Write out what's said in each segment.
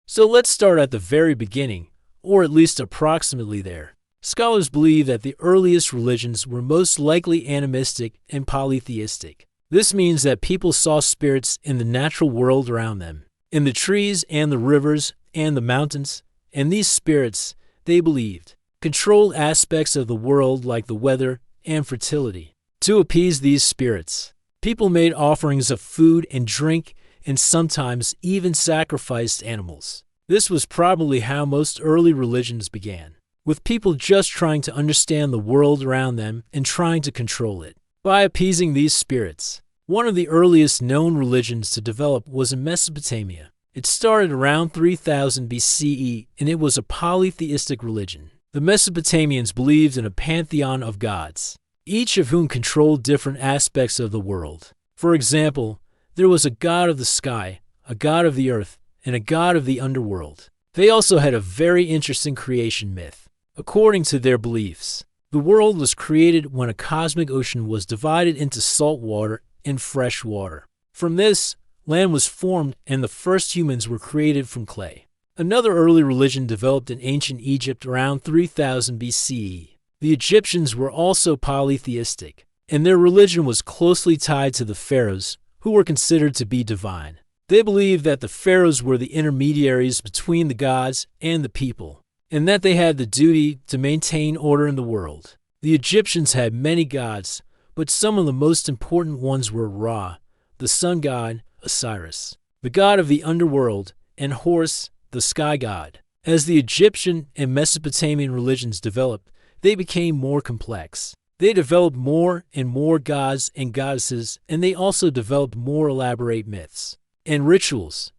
So let's start at the very beginning, or at least approximately there. Scholars believe that the earliest religions were most likely animistic and polytheistic. This means that people saw spirits in the natural world around them, in the trees and the rivers and the mountains, and these spirits, they believed, controlled aspects of the world like the weather and fertility. To appease these spirits, people made offerings of food and drink and sometimes even sacrificed animals. This was probably how most early religions began, with people just trying to understand the world around them and trying to control it by appeasing these spirits. One of the earliest known religions to develop was in Mesopotamia. It started around 3000 BCE, and it was a polytheistic religion. The Mesopotamians believed in a pantheon of gods, each of whom controlled different aspects of the world. For example, there was a god of the sky, a god of the earth, and a god of the underworld. They also had a very interesting creation myth. According to their beliefs, the world was created when a cosmic ocean was divided into salt water and fresh water. From this, land was formed and the first humans were created from clay. Another early religion developed in ancient Egypt around 3000 BCE. The Egyptians were also polytheistic, and their religion was closely tied to the pharaohs, who were considered to be divine. They believed that the pharaohs were the intermediaries between the gods and the people, and that they had the duty to maintain order in the world. The Egyptians had many gods, but some of the most important ones were Ra, the sun god, Osiris, the god of the underworld, and Horus, the sky god. As the Egyptian and Mesopotamian religions developed, they became more complex. They developed more and more gods and goddesses, and they also developed more elaborate myths and rituals.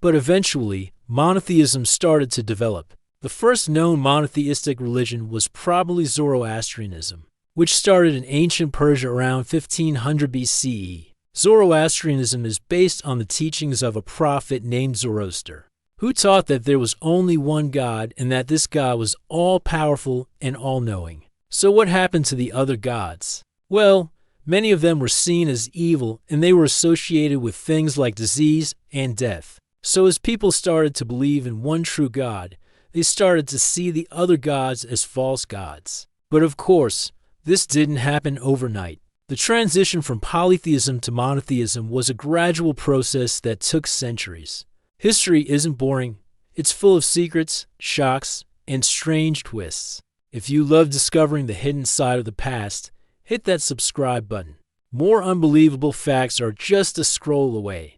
But eventually, monotheism started to develop. The first known monotheistic religion was probably Zoroastrianism, which started in ancient Persia around 1500 BCE. Zoroastrianism is based on the teachings of a prophet named Zoroaster, who taught that there was only one God and that this God was all-powerful and all-knowing. So what happened to the other gods? Well, many of them were seen as evil and they were associated with things like disease and death. So as people started to believe in one true God, they started to see the other gods as false gods. But of course, this didn't happen overnight. The transition from polytheism to monotheism was a gradual process that took centuries. History isn't boring. It's full of secrets, shocks, and strange twists. If you love discovering the hidden side of the past, hit that subscribe button. More unbelievable facts are just a scroll away.